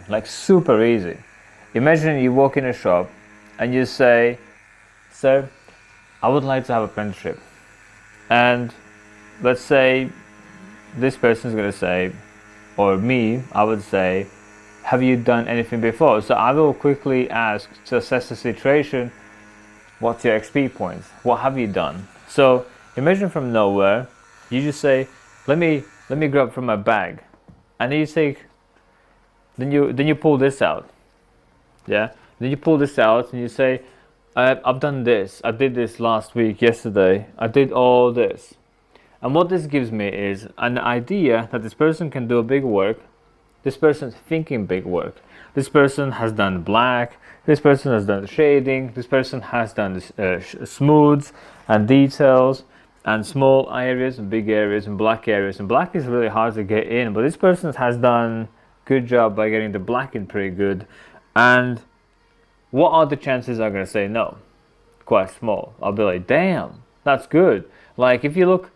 like super easy. Imagine you walk in a shop and you say, sir, I would like to have an apprenticeship. And let's say this person is going to say, or me, I would say, have you done anything before? So I will quickly ask to assess the situation, what's your XP points? What have you done? So imagine from nowhere, you just say, let me grab from my bag. And then you say, then you pull this out. Yeah? Then you pull this out and you say, I've done this. I did this last week, yesterday. I did all this. And what this gives me is an idea that this person can do a big work. This person's thinking big work. This person has done black. This person has done shading. This person has done smooths and details and small areas and big areas and black areas. And black is really hard to get in, but this person has done good job by getting the black in pretty good. And what are the chances I'm going to say no? Quite small. I'll be like, damn, that's good. Like if you look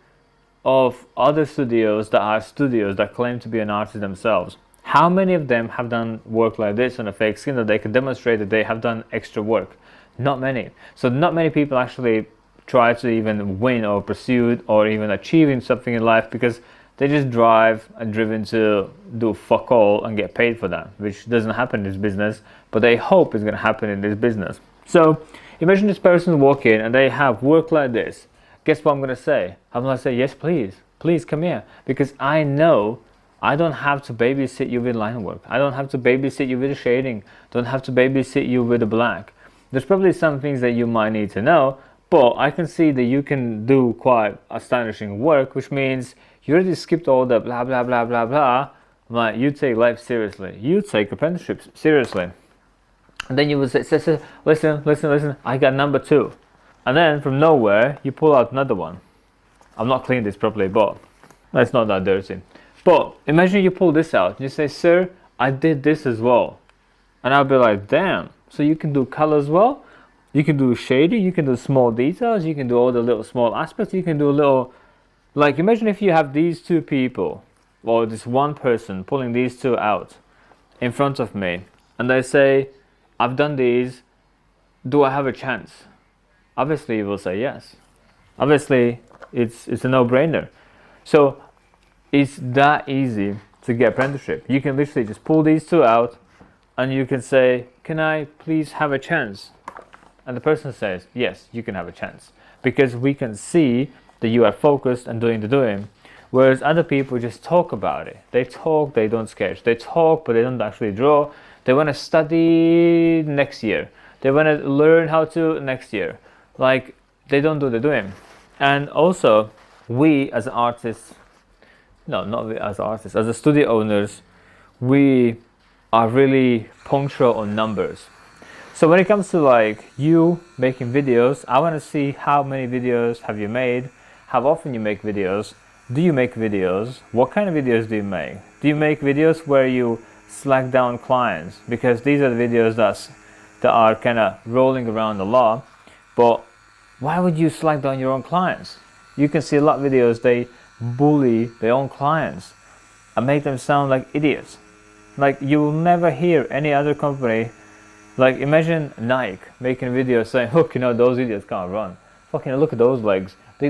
of other studios that claim to be an artist themselves, how many of them have done work like this on a fake skin that they can demonstrate that they have done extra work? Not many. So not many people actually try to even win or pursue or even achieving something in life because they just drive and driven to do fuck all and get paid for that, which doesn't happen in this business, but they hope it's going to happen in this business. So imagine this person walk in and they have work like this. Guess what I'm going to say? I'm going to say, yes, please come here, because I know I don't have to babysit you with line work. I don't have to babysit you with the shading. Don't have to babysit you with the black. There's probably some things that you might need to know, but I can see that you can do quite astonishing work, which means you already skipped all the blah, blah, blah, blah, blah. Like, you take life seriously. You take apprenticeships seriously. And then you would say, listen, I got number 2. And then from nowhere, you pull out another one. I'm not cleaning this properly, but it's not that dirty. But imagine you pull this out. You say, sir, I did this as well. And I'll be like, damn. So you can do color as well? You can do shading, you can do small details, you can do all the little small aspects, you can do a little... Like, imagine if you have these 2 people, or this one person pulling these 2 out in front of me. And they say, I've done these. Do I have a chance? Obviously, you will say yes. Obviously, it's a no-brainer. So it's that easy to get apprenticeship. You can literally just pull these 2 out and you can say, can I please have a chance? And the person says, yes, you can have a chance, because we can see that you are focused and doing the doing. Whereas other people just talk about it. They talk, they don't sketch. They talk, but they don't actually draw. They want to study next year. They want to learn how to next year. Like, they don't do the doing. And also, we as artists, no, not we as artists, as the studio owners, we are really punctual on numbers. So when it comes to like you making videos, I want to see how many videos have you made, how often you make videos, do you make videos, what kind of videos do you make? Do you make videos where you slack down clients? Because these are the videos that are kind of rolling around a lot, but why would you slack down your own clients? You can see a lot of videos, they bully their own clients and make them sound like idiots. Like, you will never hear any other company. Like, imagine Nike making videos saying, look, those idiots can't run. Fucking look at those legs. They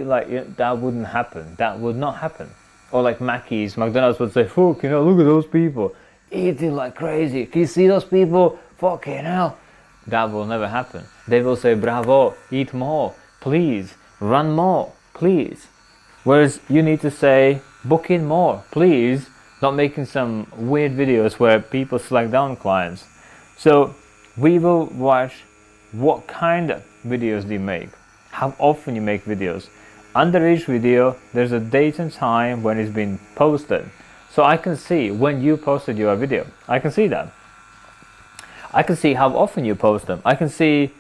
like, that wouldn't happen. That would not happen. Or like Mackey's, McDonald's would say, look at those people eating like crazy. Can you see those people? Fucking hell. That will never happen. They will say, bravo, eat more, please, run more, please. Whereas you need to say, book in more, please, not making some weird videos where people slack down clients. So we will watch what kind of videos do you make, how often you make videos. Under each video, there's a date and time when it's been posted. So I can see when you posted your video. I can see that. I can see how often you post them. I can see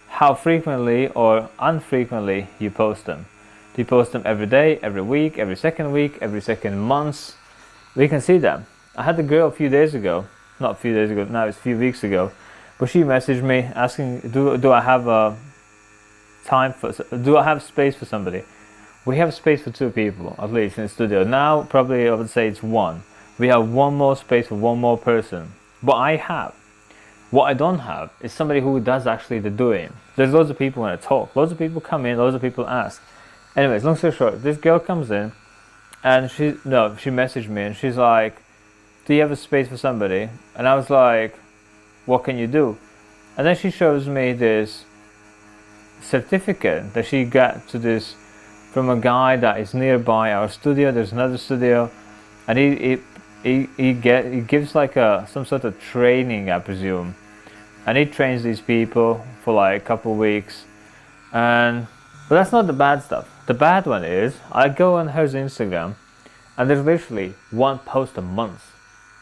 how frequently or unfrequently you post them. Do you post them every day, every week, every second month? We can see that. I had a girl a few days ago, not a few days ago, now it's a few weeks ago, but she messaged me asking, do I have do I have space for somebody? We have space for 2 people, at least in the studio. Now, probably I would say it's 1. We have one more space for one more person. But I have. What I don't have is somebody who does actually the doing. There's loads of people when I talk. Loads of people come in, loads of people ask. Anyways, long story short, this girl comes in and she messaged me and she's like, do you have a space for somebody? And I was like, what can you do? And then she shows me this certificate that she got to this from a guy that is nearby our studio. There's another studio, and he gives like some sort of training, I presume, and he trains these people for like a couple of weeks. But that's not the bad stuff. The bad one is I go on her Instagram, and there's literally one post a month,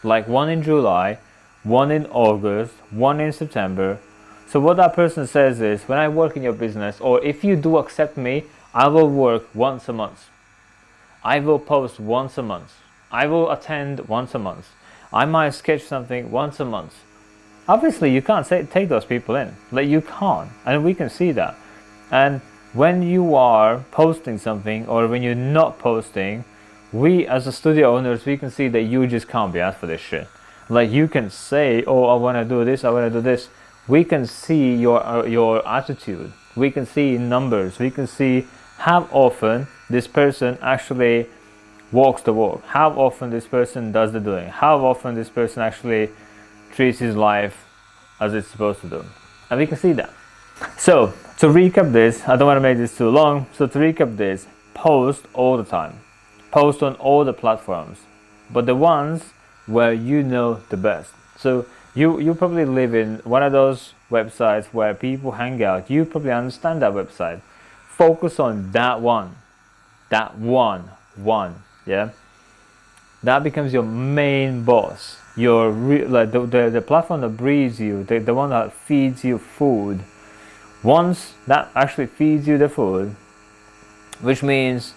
like one in July, one in August, one in September. So what that person says is, when I work in your business, or if you do accept me, I will work once a month. I will post once a month. I will attend once a month. I might sketch something once a month. Obviously, you can't take those people in. Like, you can't, and we can see that. And when you are posting something, or when you're not posting, we as a studio owners, we can see that you just can't be asked for this shit. Like, you can say, oh, I want to do this, I want to do this. We can see your attitude. We can see numbers. We can see how often this person actually walks the walk, how often this person does the doing, how often this person actually treats his life as it's supposed to do. And we can see that. So to recap this, I don't want to make this too long. So to recap this, post all the time. Post on all the platforms, but the ones where you know the best. So you probably live in one of those websites where people hang out. You probably understand that website. Focus on that one. Yeah. That becomes your main boss. Your like the platform that breeds you, the one that feeds you food. Once that actually feeds you the food, which means